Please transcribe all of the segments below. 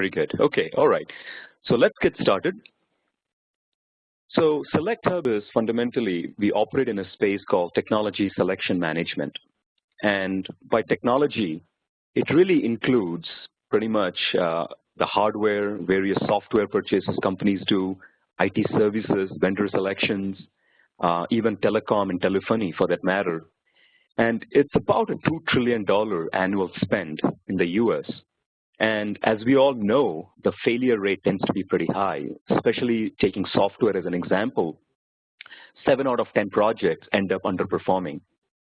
Very good. Okay, all right. So let's get started. So SelectHub is fundamentally, we operate in a space called technology selection management. And by technology, it really includes pretty much the hardware, various software purchases companies do, IT services, vendor selections, even telecom and telephony for that matter. And it's about a $2 trillion annual spend in the US. And as we all know, the failure rate tends to be pretty high, especially taking software as an example. 7 out of 10 projects end up underperforming.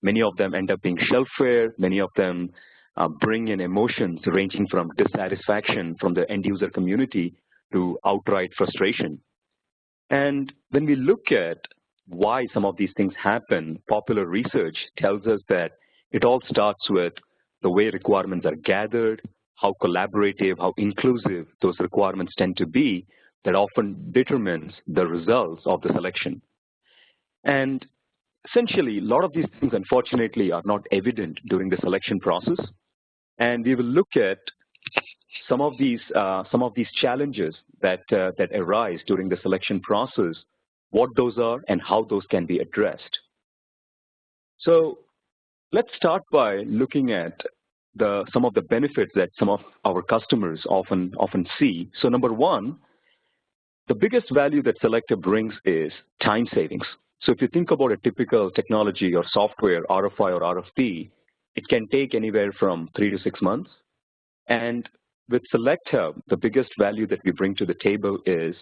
Many of them end up being shelfware. Many of them bring in emotions ranging from dissatisfaction from the end user community to outright frustration. And when we look at why some of these things happen, popular research tells us that it all starts with the way requirements are gathered, how collaborative, how inclusive those requirements tend to be, that often determines the results of the selection. And essentially, a lot of these things, unfortunately, are not evident during the selection process. And we will look at some of these challenges that arise during the selection process, what those are, and how those can be addressed. So let's start by looking at some of the benefits that some of our customers often see. So number one, the biggest value that SelectHub brings is time savings. So if you think about a typical technology or software, RFI or RFP, it can take anywhere from 3 to 6 months. And with SelectHub, the biggest value that we bring to the table is,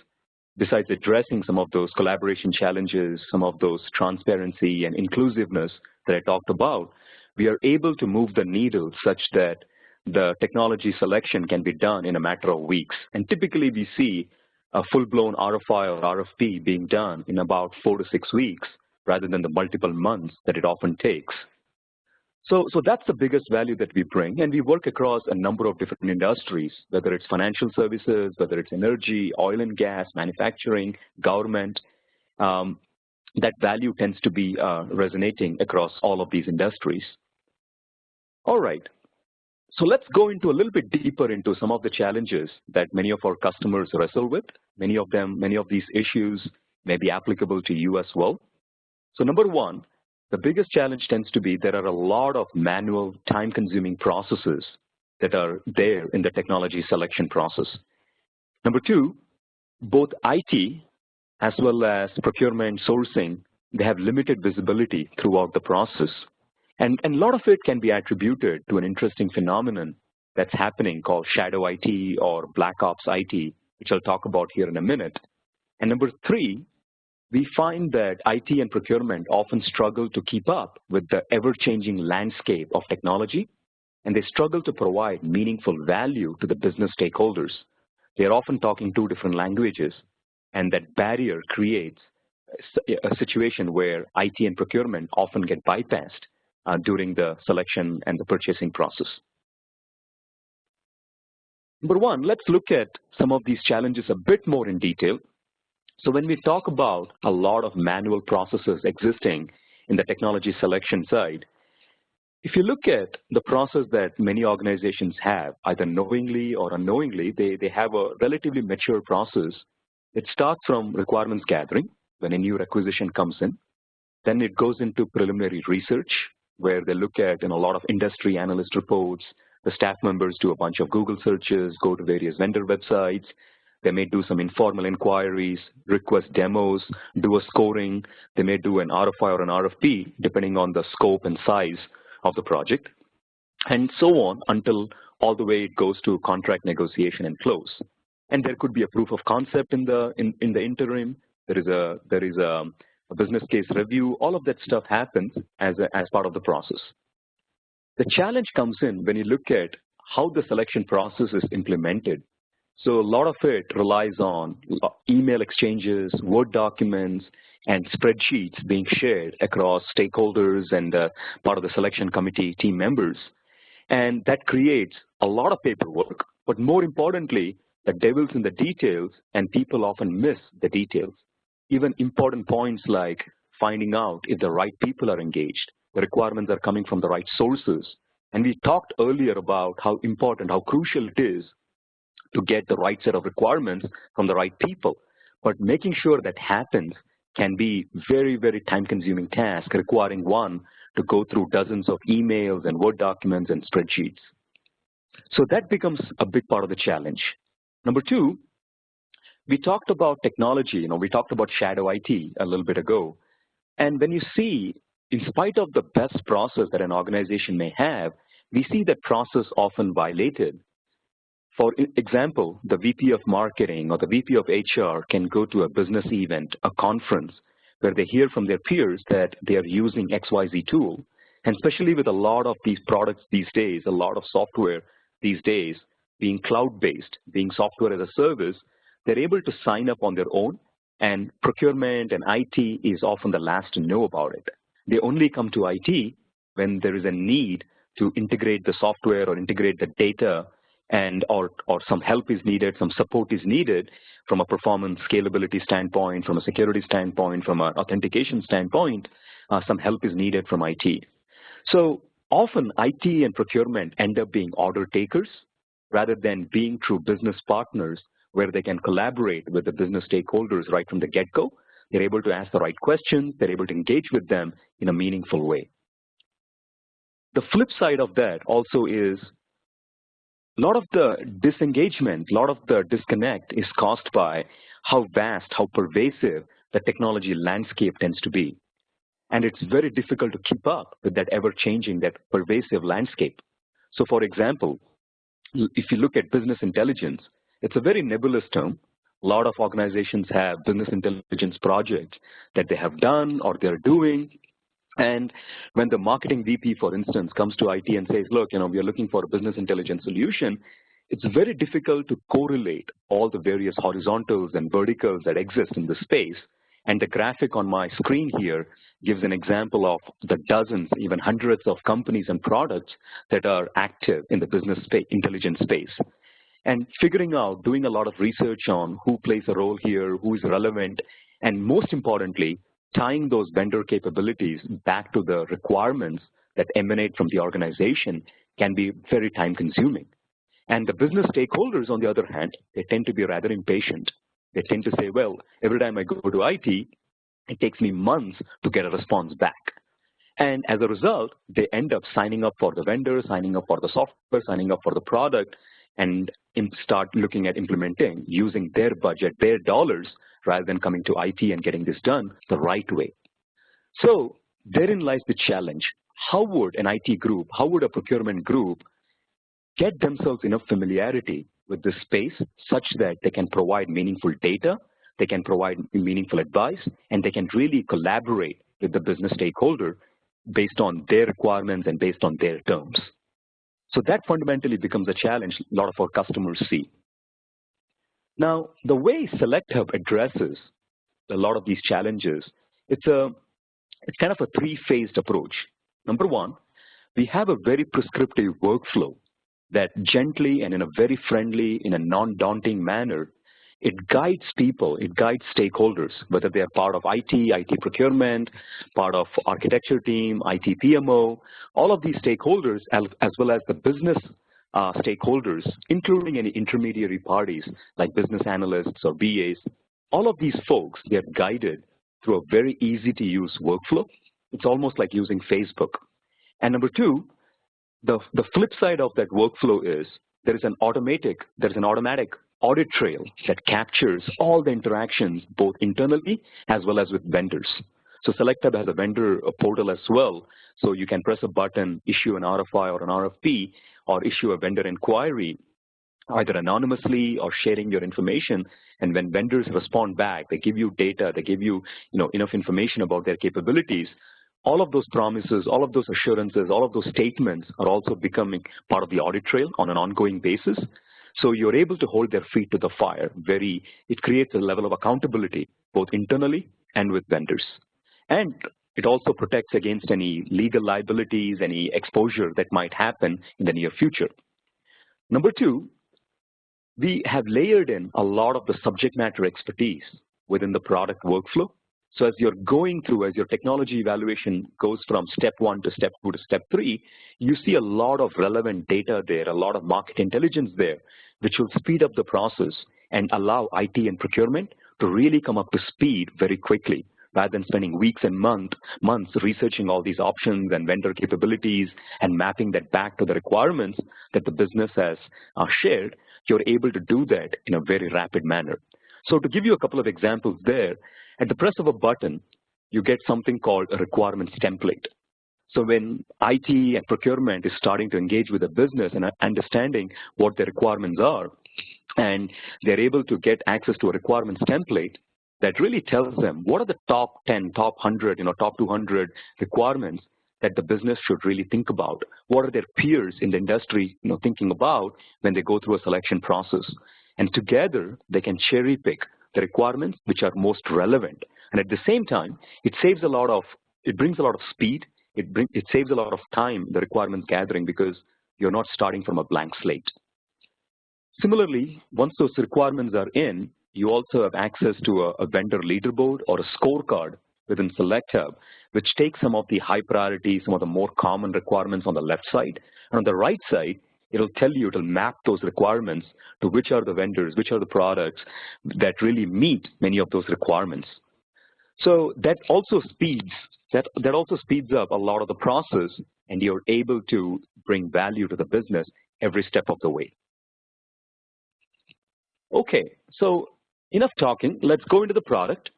besides addressing some of those collaboration challenges, some of those transparency and inclusiveness that I talked about, we are able to move the needle such that the technology selection can be done in a matter of weeks. And typically we see a full-blown RFI or RFP being done in about 4 to 6 weeks rather than the multiple months that it often takes. So that's the biggest value that we bring, and we work across a number of different industries, whether it's financial services, whether it's energy, oil and gas, manufacturing, government. That value tends to be resonating across all of these industries. All right, so let's go into a little bit deeper into some of the challenges that many of our customers wrestle with. Many of these issues may be applicable to you as well. So number one, the biggest challenge tends to be there are a lot of manual, time-consuming processes that are there in the technology selection process. Number two, both IT as well as procurement sourcing, they have limited visibility throughout the process. And a lot of it can be attributed to an interesting phenomenon that's happening called shadow IT or black ops IT, which I'll talk about here in a minute. And number three, we find that IT and procurement often struggle to keep up with the ever-changing landscape of technology, and they struggle to provide meaningful value to the business stakeholders. They're often talking 2 different languages, and that barrier creates a situation where IT and procurement often get bypassed during the selection and the purchasing process. Number one, let's look at some of these challenges a bit more in detail. So when we talk about a lot of manual processes existing in the technology selection side, if you look at the process that many organizations have, either knowingly or unknowingly, they have a relatively mature process. It starts from requirements gathering when a new requisition comes in. Then it goes into preliminary research, where they look at a lot of industry analyst reports. The staff members do a bunch of Google searches, go to various vendor websites. They may do some informal inquiries, request demos, do a scoring. They may do an RFI or an RFP, depending on the scope and size of the project, and so on until all the way it goes to contract negotiation and close. And there could be a proof of concept in the interim. There is a business case review. All of that stuff happens as part of the process. The challenge comes in when you look at how the selection process is implemented. So a lot of it relies on email exchanges, Word documents, and spreadsheets being shared across stakeholders and part of the selection committee team members. And that creates a lot of paperwork, but more importantly, the devil's in the details, and people often miss the details. Even important points like finding out if the right people are engaged, the requirements are coming from the right sources. And we talked earlier about how important, how crucial it is to get the right set of requirements from the right people. But making sure that happens can be very, very time-consuming task, requiring one to go through dozens of emails and Word documents and spreadsheets. So that becomes a big part of the challenge. Number two, we talked about technology. We talked about shadow IT a little bit ago. And when you see, in spite of the best process that an organization may have, we see that process often violated. For example, the VP of marketing or the VP of HR can go to a business event, a conference, where they hear from their peers that they are using XYZ tool. And especially with a lot of these products these days, a lot of software these days being cloud-based, being software as a service, they're able to sign up on their own, and procurement and IT is often the last to know about it. They only come to IT when there is a need to integrate the software or integrate the data, and or some help is needed, some support is needed from a performance scalability standpoint, from a security standpoint, from an authentication standpoint, some help is needed from IT. So often IT and procurement end up being order takers rather than being true business partners where they can collaborate with the business stakeholders right from the get-go. They're able to ask the right questions, they're able to engage with them in a meaningful way. The flip side of that also is a lot of the disengagement, a lot of the disconnect is caused by how vast, how pervasive the technology landscape tends to be. And it's very difficult to keep up with that ever-changing, that pervasive landscape. So for example, if you look at business intelligence, it's a very nebulous term. A lot of organizations have business intelligence projects that they have done or they're doing. And when the marketing VP, for instance, comes to IT and says, look, we are looking for a business intelligence solution, it's very difficult to correlate all the various horizontals and verticals that exist in the space. And the graphic on my screen here gives an example of the dozens, even hundreds of companies and products that are active in the business intelligence space. And figuring out, doing a lot of research on who plays a role here, who is relevant, and most importantly, tying those vendor capabilities back to the requirements that emanate from the organization can be very time-consuming. And the business stakeholders, on the other hand, they tend to be rather impatient. They tend to say, well, every time I go to IT, it takes me months to get a response back. And as a result, they end up signing up for the vendor, signing up for the software, signing up for the product, and start looking at implementing using their budget, their dollars, rather than coming to IT and getting this done the right way. So therein lies the challenge. How would an IT group, how would a procurement group get themselves enough familiarity with this space such that they can provide meaningful data, they can provide meaningful advice, and they can really collaborate with the business stakeholder based on their requirements and based on their terms? So that fundamentally becomes a challenge a lot of our customers see. Now, the way SelectHub addresses a lot of these challenges, it's kind of a three-phased approach. Number one, we have a very prescriptive workflow that gently and in a very friendly, in a non-daunting manner, it guides people, it guides stakeholders, whether they are part of IT procurement, part of architecture team, IT PMO, all of these stakeholders, as well as the business stakeholders, including any intermediary parties like business analysts or BAs, all of these folks, they're guided through a very easy-to-use workflow. It's almost like using Facebook. And number two, the flip side of that workflow is there is an automatic audit trail that captures all the interactions both internally as well as with vendors. So SelectHub has a vendor portal as well, so you can press a button, issue an RFI or an RFP, or issue a vendor inquiry, either anonymously or sharing your information. And when vendors respond back, they give you data, they give you, enough information about their capabilities. All of those promises, all of those assurances, all of those statements are also becoming part of the audit trail on an ongoing basis. So you're able to hold their feet to the fire. It creates a level of accountability, both internally and with vendors. And it also protects against any legal liabilities, any exposure that might happen in the near future. Number two, we have layered in a lot of the subject matter expertise within the product workflow. So as you're going through, as your technology evaluation goes from step 1 to step 2 to step 3, you see a lot of relevant data there, a lot of market intelligence there, which will speed up the process and allow IT and procurement to really come up to speed very quickly, rather than spending weeks and months researching all these options and vendor capabilities and mapping that back to the requirements that the business has shared. You're able to do that in a very rapid manner. So to give you a couple of examples there, at the press of a button, you get something called a requirements template. So when IT and procurement is starting to engage with the business and understanding what the requirements are, and they're able to get access to a requirements template that really tells them what are the top 10, top 100, top 200 requirements that the business should really think about. What are their peers in the industry thinking about when they go through a selection process? And together, they can cherry pick the requirements which are most relevant. And at the same time, it brings a lot of speed. It saves a lot of time, the requirements gathering, because you're not starting from a blank slate. Similarly, once those requirements are in, you also have access to a vendor leaderboard or a scorecard within SelectHub, which takes some of the high priority, some of the more common requirements on the left side. And on the right side, it'll map those requirements to which are the vendors, which are the products that really meet many of those requirements. So that also speeds up a lot of the process, and you're able to bring value to the business every step of the way. Okay, so enough talking. Let's go into the product,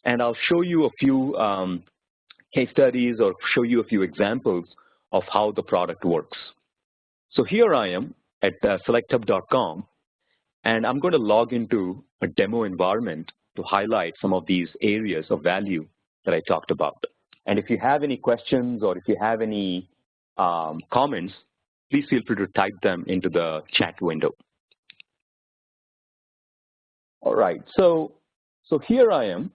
and I'll show you a few case studies or show you a few examples of how the product works. So here I am at SelectHub.com, and I'm going to log into a demo environment to highlight some of these areas of value that I talked about. And if you have any questions or if you have any comments, please feel free to type them into the chat window. All right, so here I am.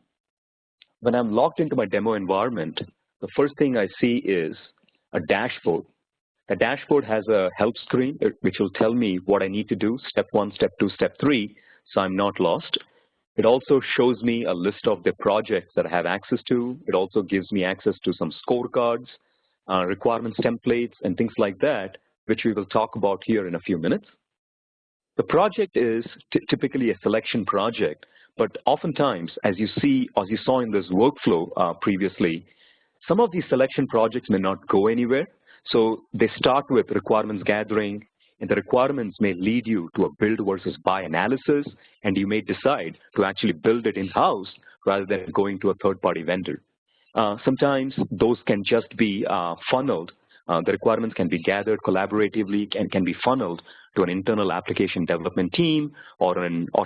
When I'm logged into my demo environment, the first thing I see is a dashboard. The dashboard has a help screen, which will tell me what I need to do, step 1, step 2, step 3, so I'm not lost. It also shows me a list of the projects that I have access to. It also gives me access to some scorecards, requirements templates, and things like that, which we will talk about here in a few minutes. The project is typically a selection project, but oftentimes, as you saw in this workflow previously, some of these selection projects may not go anywhere. So they start with requirements gathering, and the requirements may lead you to a build versus buy analysis, and you may decide to actually build it in-house rather than going to a third-party vendor. Sometimes those can just be funneled. The requirements can be gathered collaboratively and can be funneled to an internal application development team, or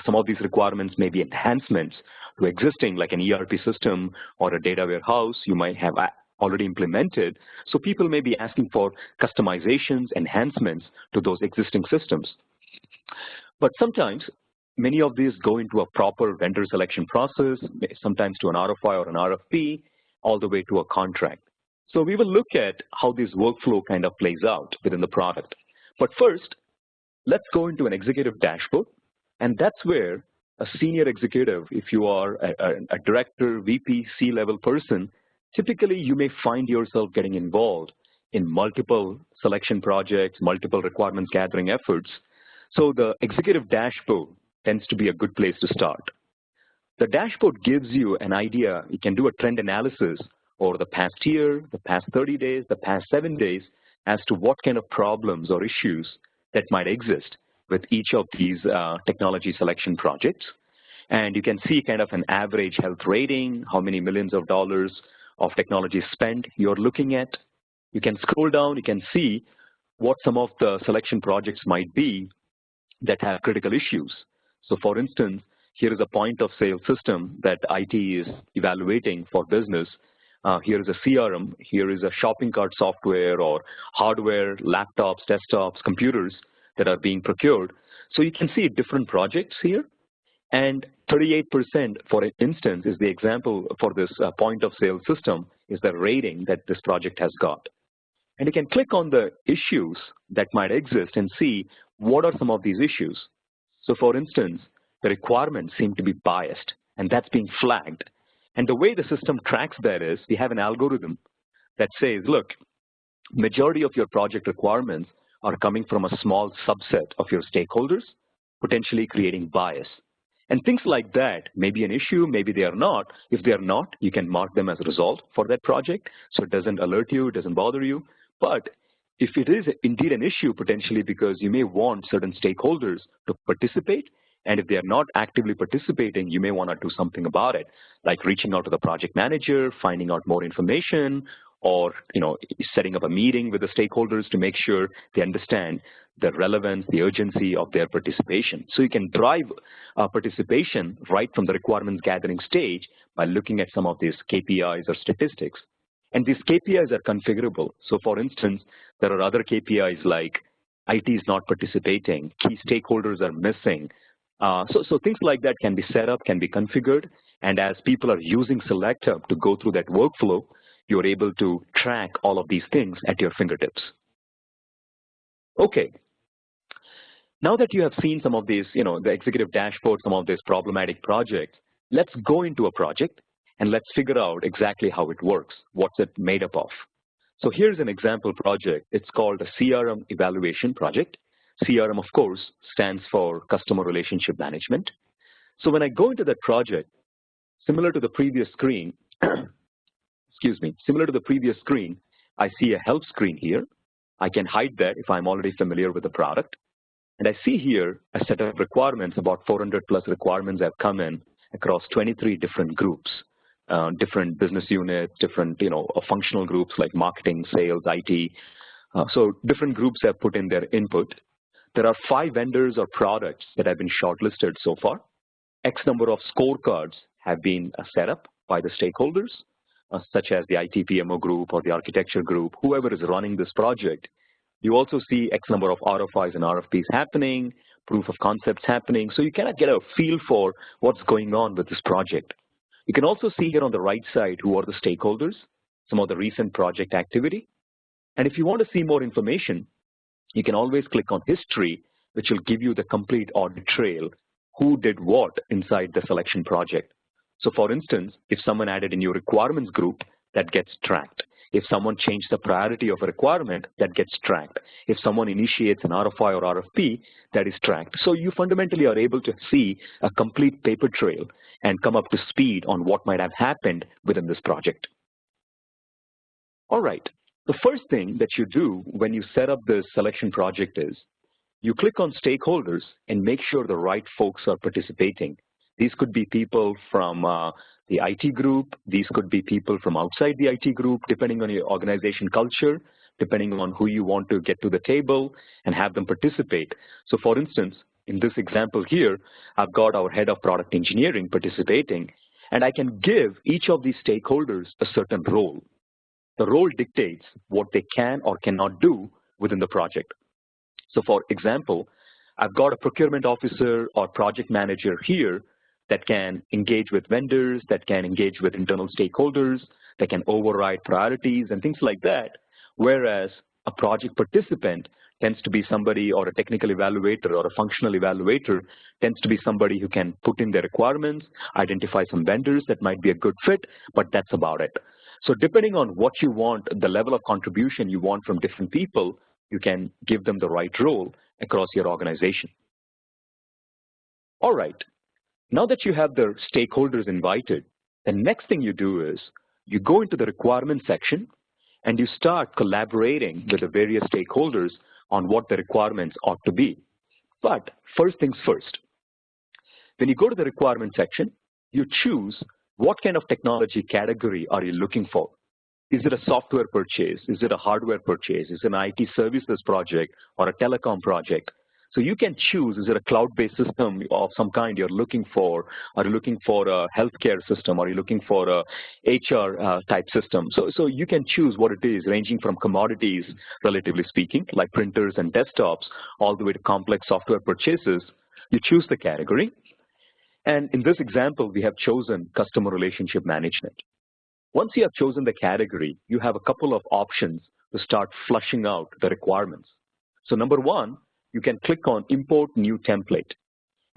some of these requirements may be enhancements to existing, like an ERP system or a data warehouse you might have already implemented. So people may be asking for customizations, enhancements to those existing systems. But sometimes many of these go into a proper vendor selection process, sometimes to an RFI or an RFP, all the way to a contract. So we will look at how this workflow kind of plays out within the product. But first, let's go into an executive dashboard. And that's where a senior executive, if you are a director, VP, C-level person, typically you may find yourself getting involved in multiple selection projects, multiple requirements gathering efforts. So the executive dashboard tends to be a good place to start. The dashboard gives you an idea. You can do a trend analysis over the past year, the past 30 days, the past 7 days, as to what kind of problems or issues that might exist with each of these technology selection projects. And you can see kind of an average health rating, how many millions of dollars of technology spent you're looking at. You can scroll down, you can see what some of the selection projects might be that have critical issues. So for instance, here is a point of sale system that IT is evaluating for business. Here is a CRM, here is a shopping cart software or hardware, laptops, desktops, computers that are being procured. So you can see different projects here. And 38%, for instance, is the example for this point of sale system, is the rating that this project has got. And you can click on the issues that might exist and see what are some of these issues. So for instance, the requirements seem to be biased, and that's being flagged. And the way the system tracks that is, we have an algorithm that says, look, majority of your project requirements are coming from a small subset of your stakeholders. potentially creating bias. And things like that may be an issue, maybe they are not. If they are not, you can mark them as resolved for that project, so it doesn't alert you, it doesn't bother you. But if it is indeed an issue, potentially because you may want certain stakeholders to participate, and if they are not actively participating, you may want to do something about it, like reaching out to the project manager, finding out more information, or setting up a meeting with the stakeholders to make sure they understand the relevance, the urgency of their participation. So you can drive participation right from the requirements gathering stage by looking at some of these KPIs or statistics. And these KPIs are configurable. So for instance, there are other KPIs like IT is not participating, key stakeholders are missing. So things like that can be set up, can be configured, and as people are using SelectHub to go through that workflow, you're able to track all of these things at your fingertips. Okay. Now that you have seen some of these, the executive dashboard, some of these problematic projects, let's go into a project and let's figure out exactly how it works. What's it made up of? So here's an example project. It's called a CRM evaluation project. CRM, of course, stands for Customer Relationship Management. So when I go into that project, similar to the previous screen, similar to the previous screen, I see a help screen here. I can hide that if I'm already familiar with the product. And I see here a set of requirements, about 400 plus requirements have come in across 23 different groups, different business units, different functional groups like marketing, sales, IT. So different groups have put in their input. There are 5 vendors or products that have been shortlisted so far. X number of scorecards have been set up by the stakeholders, such as the IT PMO group or the architecture group, whoever is running this project. You also see X number of RFIs and RFPs happening, proof of concepts happening, so you kind of get a feel for what's going on with this project. You can also see here on the right side who are the stakeholders, some of the recent project activity. And if you want to see more information, you can always click on History, which will give you the complete audit trail, who did what inside the selection project. So for instance, if someone added a new requirements group, that gets tracked. If someone changed the priority of a requirement, that gets tracked. If someone initiates an RFI or RFP, that is tracked. So you fundamentally are able to see a complete paper trail and come up to speed on what might have happened within this project. All right. The first thing that you do when you set up this selection project is you click on stakeholders and make sure the right folks are participating. These could be people from the IT group. These could be people from outside the IT group, depending on your organization culture, depending on who you want to get to the table and have them participate. So for instance, in this example here, I've got our head of product engineering participating, and I can give each of these stakeholders a certain role. The role dictates what they can or cannot do within the project. So for example, I've got a procurement officer or project manager here that can engage with vendors, that can engage with internal stakeholders, that can override priorities and things like that, whereas a project participant tends to be somebody, or a technical evaluator or a functional evaluator tends to be somebody who can put in their requirements, identify some vendors that might be a good fit, but that's about it. So depending on what you want, the level of contribution you want from different people, you can give them the right role across your organization. All right. Now that you have the stakeholders invited, the next thing you do is you go into the requirement section and you start collaborating with the various stakeholders on what the requirements ought to be. But first things first, when you go to the requirement section, you choose what kind of technology category are you looking for. Is it a software purchase? Is it a hardware purchase? Is it an IT services project or a telecom project? So you can choose, is it a cloud-based system of some kind you're looking for? Are you looking for a healthcare system? Are you looking for a HR type system? So you can choose what it is, ranging from commodities, relatively speaking, like printers and desktops, all the way to complex software purchases. You choose the category. And in this example, we have chosen customer relationship management. Once you have chosen the category, you have a couple of options to start flushing out the requirements. So number one, you can click on Import New Template.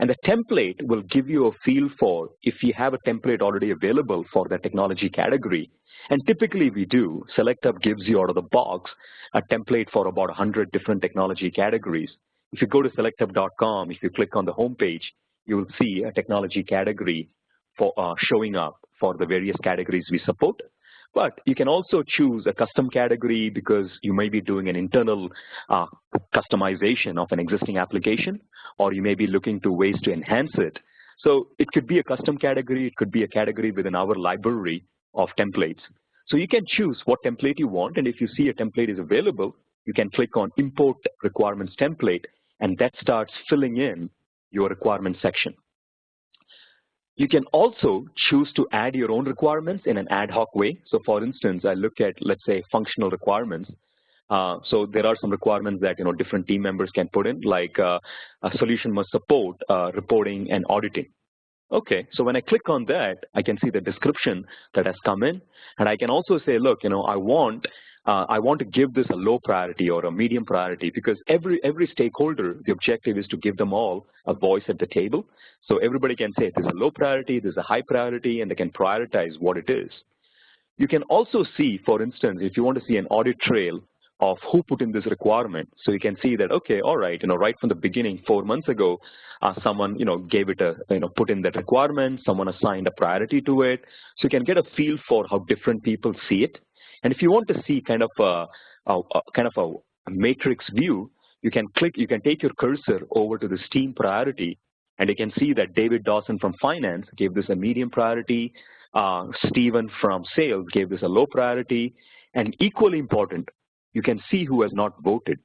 And the template will give you a feel for if you have a template already available for the technology category. And typically we do. SelectHub gives you out of the box a template for about 100 different technology categories. If you go to SelectHub.com, if you click on the home page, you will see a technology category for showing up for the various categories we support. But you can also choose a custom category because you may be doing an internal customization of an existing application, or you may be looking to ways to enhance it. So it could be a custom category, it could be a category within our library of templates. So you can choose what template you want, and if you see a template is available, you can click on Import Requirements Template, and that starts filling in your requirement section. You can also choose to add your own requirements in an ad hoc way. So for instance, I look at, let's say, functional requirements. So there are some requirements that different team members can put in, like a solution must support reporting and auditing. Okay, so when I click on that, I can see the description that has come in, and I can also say, look, I want to give this a low priority or a medium priority, because every stakeholder, the objective is to give them all a voice at the table. So everybody can say there's a low priority, there's a high priority, and they can prioritize what it is. You can also see, for instance, if you want to see an audit trail of who put in this requirement. So you can see that, okay, all right, right from the beginning, 4 months ago, someone, gave it put in that requirement, someone assigned a priority to it. So you can get a feel for how different people see it. And if you want to see kind of a matrix view, you can take your cursor over to this team priority, and you can see that David Dawson from finance gave this a medium priority. Stephen from sales gave this a low priority. And equally important, you can see who has not voted.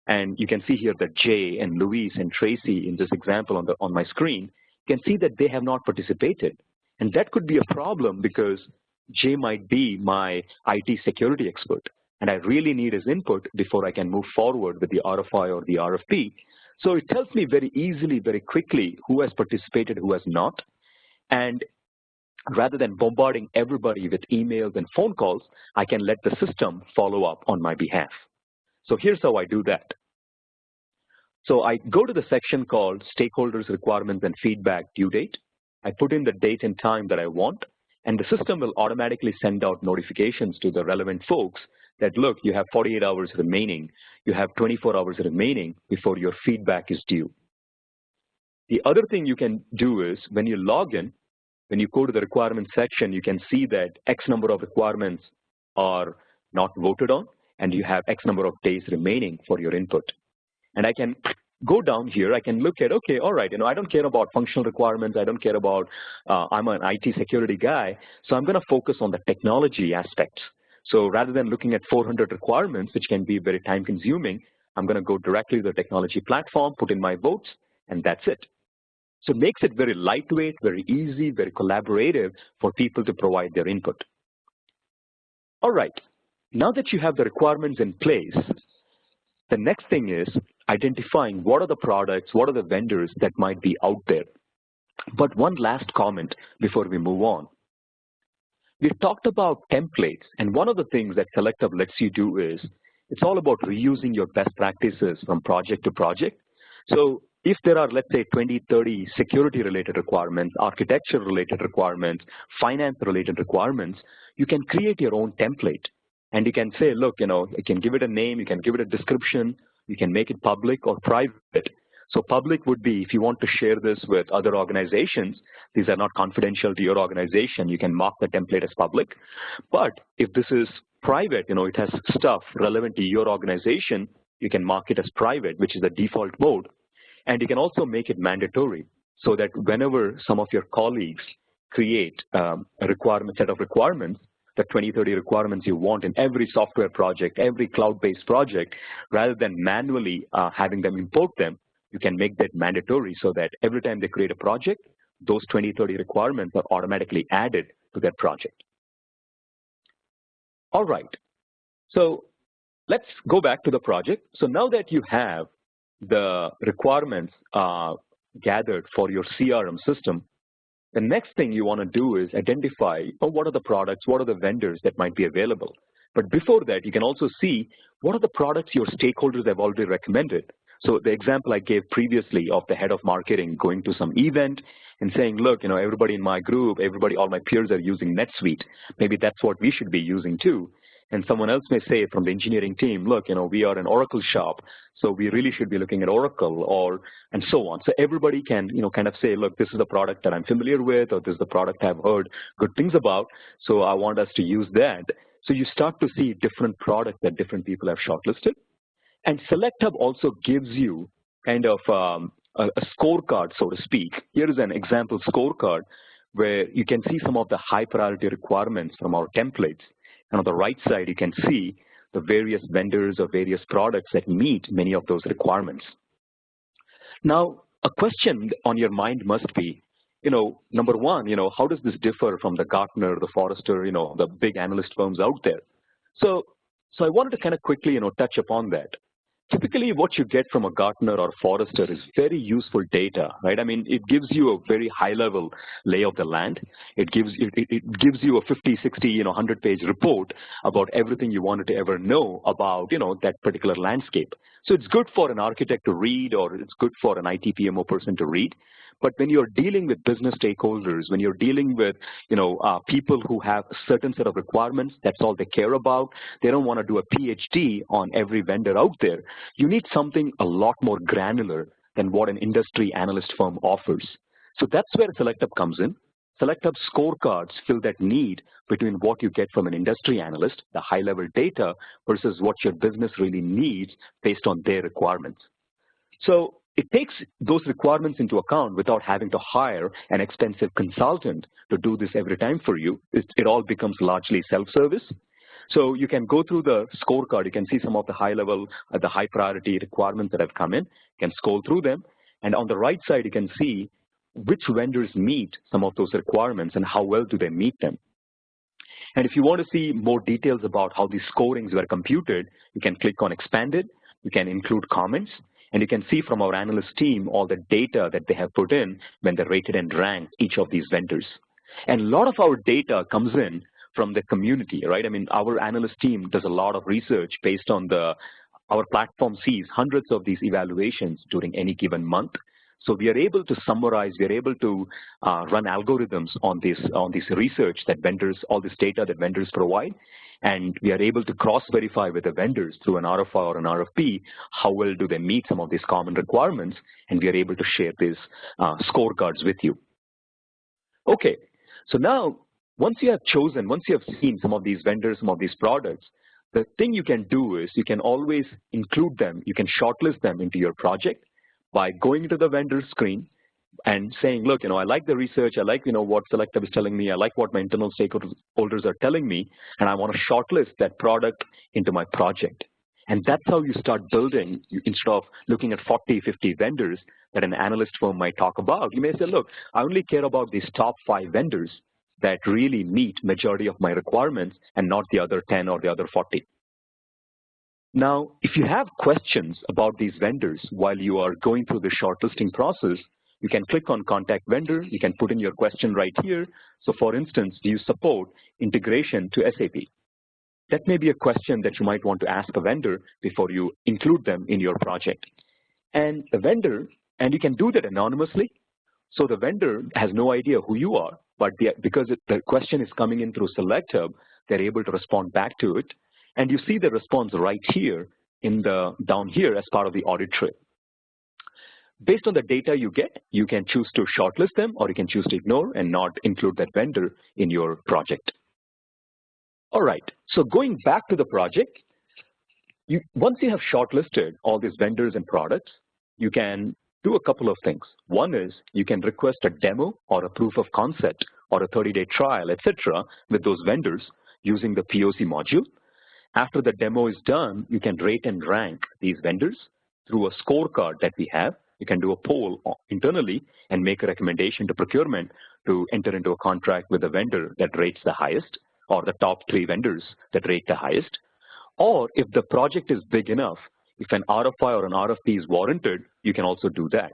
And you can see here that Jay and Luis and Tracy in this example on my screen, you can see that they have not participated. And that could be a problem because Jay might be my IT security expert, and I really need his input before I can move forward with the RFI or the RFP. So it tells me very easily, very quickly who has participated, who has not. And rather than bombarding everybody with emails and phone calls, I can let the system follow up on my behalf. So here's how I do that. So I go to the section called Stakeholders, Requirements, and Feedback Due Date. I put in the date and time that I want, and the system will automatically send out notifications to the relevant folks that, look, you have 48 hours remaining, you have 24 hours remaining before your feedback is due. The other thing you can do is when you log in, when you go to the requirements section, you can see that X number of requirements are not voted on, and you have X number of days remaining for your input. And I can go down here, I can look at, okay, all right, I don't care about functional requirements, I don't care about, I'm an IT security guy, so I'm going to focus on the technology aspects. So rather than looking at 400 requirements, which can be very time consuming, I'm going to go directly to the technology platform, put in my votes, and that's it. So it makes it very lightweight, very easy, very collaborative for people to provide their input. All right, now that you have the requirements in place, the next thing is identifying what are the products, what are the vendors that might be out there. But one last comment before we move on. We've talked about templates, and one of the things that SelectHub lets you do is it's all about reusing your best practices from project to project. So if there are, let's say, 20, 30 security-related requirements, architecture-related requirements, finance-related requirements, you can create your own template. And you can say, look, you can give it a name, you can give it a description, you can make it public or private. So public would be if you want to share this with other organizations, these are not confidential to your organization, you can mark the template as public. But if this is private, it has stuff relevant to your organization, you can mark it as private, which is the default mode. And you can also make it mandatory so that whenever some of your colleagues create a set of requirements, the 20, 30 requirements you want in every software project, every cloud-based project, rather than manually having them import them, you can make that mandatory so that every time they create a project, those 20, 30 requirements are automatically added to that project. All right, so let's go back to the project. So now that you have the requirements gathered for your CRM system, the next thing you want to do is identify what are the products, what are the vendors that might be available. But before that, you can also see what are the products your stakeholders have already recommended. So the example I gave previously of the head of marketing going to some event and saying, look, everybody in my group, all my peers are using NetSuite. Maybe that's what we should be using too. And someone else may say from the engineering team, look, we are an Oracle shop, so we really should be looking at Oracle, and so on. So everybody can, kind of say, look, this is the product that I'm familiar with, or this is the product I've heard good things about, so I want us to use that. So you start to see different products that different people have shortlisted. And SelectHub also gives you kind of a scorecard, so to speak. Here is an example scorecard where you can see some of the high priority requirements from our templates. And on the right side, you can see the various vendors or various products that meet many of those requirements. Now, a question on your mind must be, number one, how does this differ from the Gartner, the Forrester, the big analyst firms out there? So I wanted to kind of quickly, touch upon that. Typically, what you get from a Gartner or Forrester is very useful data, right? I mean, it gives you a very high-level lay of the land. It gives you a 50, 60, 100-page report about everything you wanted to ever know about, that particular landscape. So it's good for an architect to read, or it's good for an IT PMO person to read. But when you're dealing with business stakeholders, when you're dealing with, people who have a certain set of requirements, that's all they care about. They don't want to do a PhD on every vendor out there. You need something a lot more granular than what an industry analyst firm offers. So that's where SelectHub comes in. SelectHub scorecards fill that need between what you get from an industry analyst, the high-level data, versus what your business really needs based on their requirements. So it takes those requirements into account without having to hire an expensive consultant to do this every time for you. It all becomes largely self-service. So you can go through the scorecard. You can see some of the high-level, the high-priority requirements that have come in. You can scroll through them. And on the right side, you can see which vendors meet some of those requirements and how well do they meet them. And if you want to see more details about how these scorings were computed, you can click on Expanded. You can include comments. And you can see from our analyst team all the data that they have put in when they rated and ranked each of these vendors. And a lot of our data comes in from the community, right? I mean, our analyst team does a lot of research based on our platform sees hundreds of these evaluations during any given month. So we are able to summarize, we are able to run algorithms on this research that vendors, all this data that vendors provide. And we are able to cross-verify with the vendors through an RFI or an RFP, how well do they meet some of these common requirements, and we are able to share these scorecards with you. Okay, so now, once you have seen some of these vendors, some of these products, the thing you can do is you can always include them, you can shortlist them into your project by going to the vendor screen and saying, look, I like the research, I like, what SelectHub is telling me, I like what my internal stakeholders are telling me, and I want to shortlist that product into my project. And that's how you start building, instead of looking at 40, 50 vendors that an analyst firm might talk about. You may say, look, I only care about these top 5 vendors that really meet majority of my requirements and not the other 10 or the other 40. Now, if you have questions about these vendors while you are going through the shortlisting process, you can click on Contact Vendor. You can put in your question right here. So for instance, do you support integration to SAP? That may be a question that you might want to ask a vendor before you include them in your project. And the vendor, and you can do that anonymously. So the vendor has no idea who you are, but because the question is coming in through SelectHub, they're able to respond back to it. And you see the response right here down here as part of the audit trail. Based on the data you get, you can choose to shortlist them, or you can choose to ignore and not include that vendor in your project. All right, so going back to the project, once you have shortlisted all these vendors and products, you can do a couple of things. One is you can request a demo or a proof of concept or a 30-day trial, etc., with those vendors using the POC module. After the demo is done, you can rate and rank these vendors through a scorecard that we have. You can do a poll internally and make a recommendation to procurement to enter into a contract with a vendor that rates the highest, or the top 3 vendors that rate the highest. Or if the project is big enough, if an RFI or an RFP is warranted, you can also do that.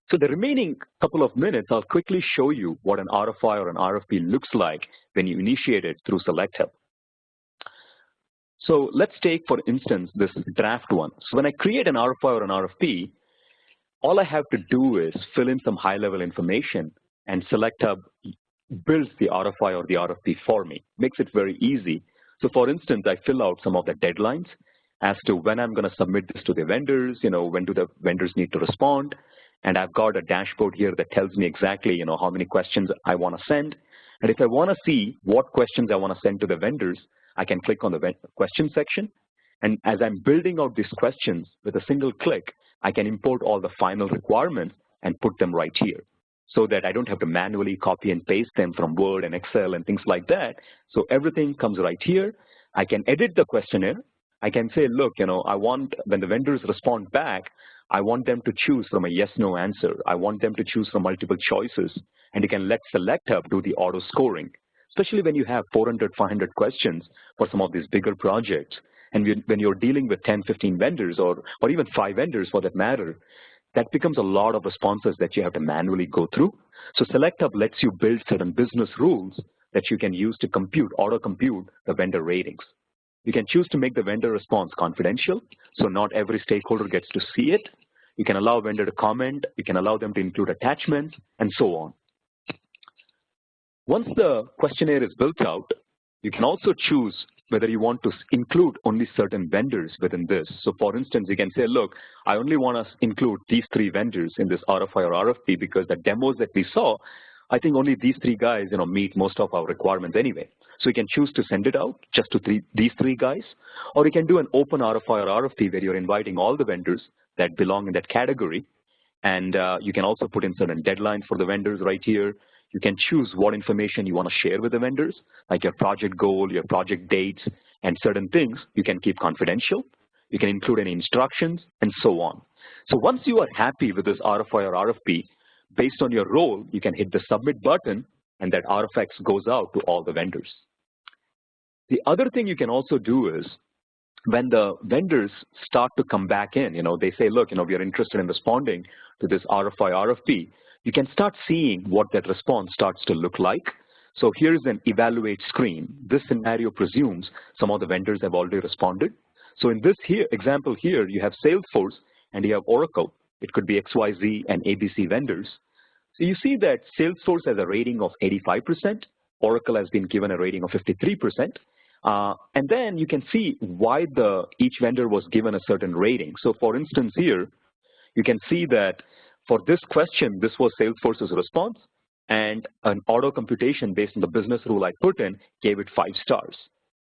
So the remaining couple of minutes, I'll quickly show you what an RFI or an RFP looks like when you initiate it through SelectHub. So let's take, for instance, this draft one. So when I create an RFI or an RFP, all I have to do is fill in some high-level information, and SelectHub builds the RFI or the RFP for me. Makes it very easy. So for instance, I fill out some of the deadlines as to when I'm going to submit this to the vendors, when do the vendors need to respond. And I've got a dashboard here that tells me exactly, how many questions I want to send. And if I want to see what questions I want to send to the vendors, I can click on the question section. And as I'm building out these questions with a single click, I can import all the final requirements and put them right here so that I don't have to manually copy and paste them from Word and Excel and things like that. So everything comes right here. I can edit the questionnaire. I can say, look, I want, when the vendors respond back, I want them to choose from a yes-no answer. I want them to choose from multiple choices. And you can let SelectHub do the auto scoring, especially when you have 400, 500 questions for some of these bigger projects. And when you're dealing with 10, 15 vendors or even 5 vendors for that matter, that becomes a lot of responses that you have to manually go through. So SelectHub lets you build certain business rules that you can use to auto-compute the vendor ratings. You can choose to make the vendor response confidential, so not every stakeholder gets to see it. You can allow a vendor to comment. You can allow them to include attachments, and so on. Once the questionnaire is built out, you can also choose whether you want to include only certain vendors within this. So for instance, you can say, look, I only want to include these 3 vendors in this RFI or RFP because the demos that we saw, I think only these 3 guys meet most of our requirements anyway. So you can choose to send it out just to these 3 guys, or you can do an open RFI or RFP where you're inviting all the vendors that belong in that category. And you can also put in certain deadlines for the vendors right here. You can choose what information you want to share with the vendors, like your project goal, your project dates, and certain things you can keep confidential. You can include any instructions, and so on. So once you are happy with this RFI or RFP, based on your role, you can hit the submit button, and that RFX goes out to all the vendors. The other thing you can also do is when the vendors start to come back in, they say, look, we are interested in responding to this RFI, RFP, you can start seeing what that response starts to look like. So here's an evaluate screen. This scenario presumes some of the vendors have already responded. So in this example here, you have Salesforce and you have Oracle. It could be XYZ and ABC vendors. So you see that Salesforce has a rating of 85%. Oracle has been given a rating of 53%. And then you can see why each vendor was given a certain rating. So for instance here, you can see that for this question, this was Salesforce's response, and an auto computation based on the business rule I put in gave it 5 stars.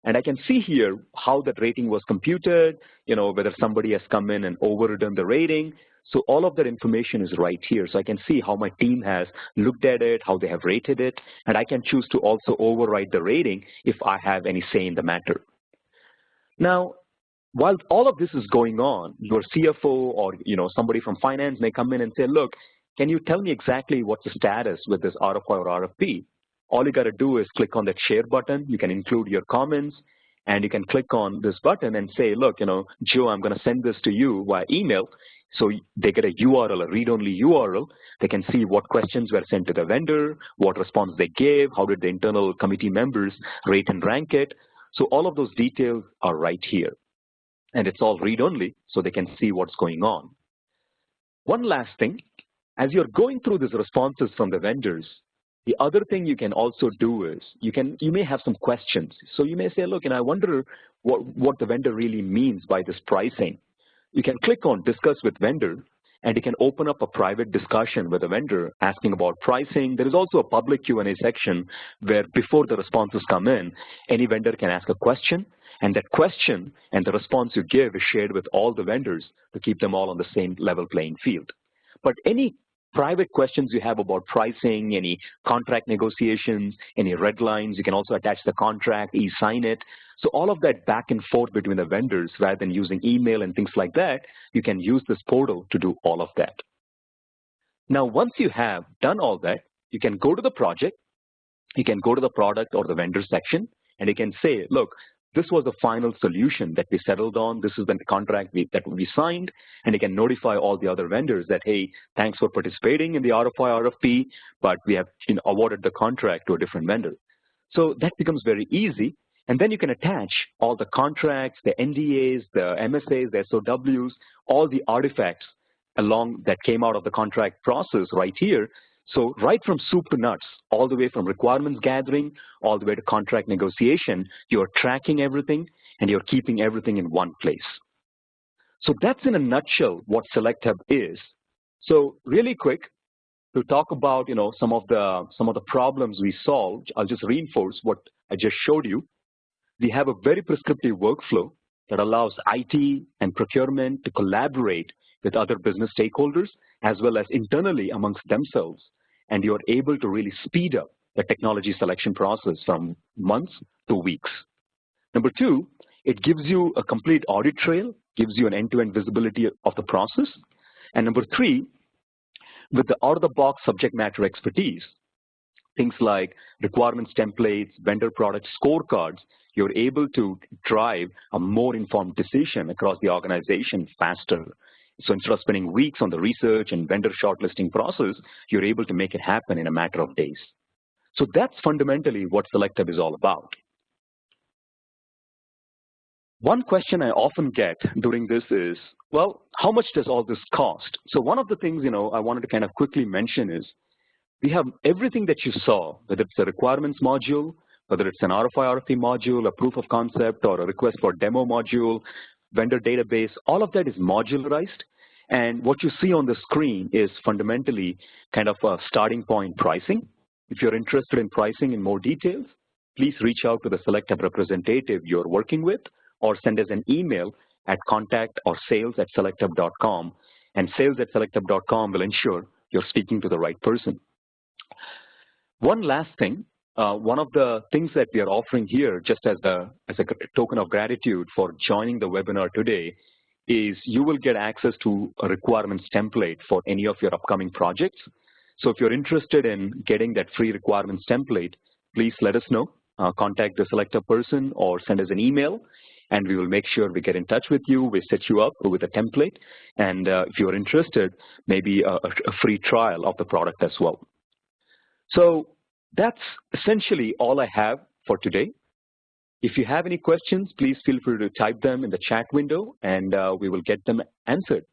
And I can see here how that rating was computed, whether somebody has come in and overridden the rating. So all of that information is right here. So I can see how my team has looked at it, how they have rated it, and I can choose to also override the rating if I have any say in the matter. Now, while all of this is going on, your CFO or somebody from finance may come in and say, look, can you tell me exactly what's the status with this RFI or RFP? All you got to do is click on that share button. You can include your comments, and you can click on this button and say, look, Joe, I'm going to send this to you via email. So they get a URL, a read-only URL. They can see what questions were sent to the vendor, what response they gave, how did the internal committee members rate and rank it. So all of those details are right here. And it's all read-only, so they can see what's going on. One last thing, as you're going through these responses from the vendors, the other thing you can also do is you may have some questions. So you may say, look, I wonder what the vendor really means by this pricing. You can click on Discuss with Vendor, and you can open up a private discussion with a vendor asking about pricing. There is also a public Q&A section where before the responses come in, any vendor can ask a question, and that question and the response you give is shared with all the vendors to keep them all on the same level playing field. But any private questions you have about pricing, any contract negotiations, any red lines, you can also attach the contract, e-sign it. So all of that back and forth between the vendors, rather than using email and things like that, you can use this portal to do all of that. Now, once you have done all that, you can go to the project, you can go to the product or the vendor section, and you can say, look, this was the final solution that we settled on. This is the contract that we signed, and you can notify all the other vendors that, hey, thanks for participating in the RFI, RFP, but we have awarded the contract to a different vendor. So that becomes very easy, and then you can attach all the contracts, the NDAs, the MSAs, the SOWs, all the artifacts along that came out of the contract process right here. So right from soup to nuts, all the way from requirements gathering, all the way to contract negotiation, you're tracking everything and you're keeping everything in one place. So that's in a nutshell what SelectHub is. So really quick, to talk about some of the problems we solved, I'll just reinforce what I just showed you. We have a very prescriptive workflow that allows IT and procurement to collaborate with other business stakeholders as well as internally amongst themselves. And you're able to really speed up the technology selection process from months to weeks. Number two, it gives you a complete audit trail, gives you an end-to-end visibility of the process. And number three, with the out-of-the-box subject matter expertise, things like requirements templates, vendor product scorecards, you're able to drive a more informed decision across the organization faster. So instead of spending weeks on the research and vendor shortlisting process, you're able to make it happen in a matter of days. So that's fundamentally what SelectHub is all about. One question I often get during this is, well, how much does all this cost? So one of the things, I wanted to kind of quickly mention is, we have everything that you saw, whether it's a requirements module, whether it's an RFI, RFP module, a proof of concept, or a request for demo module, vendor database, all of that is modularized. And what you see on the screen is fundamentally kind of a starting point pricing. If you're interested in pricing in more details, please reach out to the SelectHub representative you're working with, or send us an email at contact or sales@selecthub.com. And sales@selecthub.com will ensure you're speaking to the right person. One last thing, one of the things that we are offering here, just as a token of gratitude for joining the webinar today, is you will get access to a requirements template for any of your upcoming projects. So if you're interested in getting that free requirements template, please let us know. Contact the SelectHub person or send us an email, and we will make sure we get in touch with you. We set you up with a template, and if you're interested, maybe a free trial of the product as well. So that's essentially all I have for today. If you have any questions, please feel free to type them in the chat window, and we will get them answered.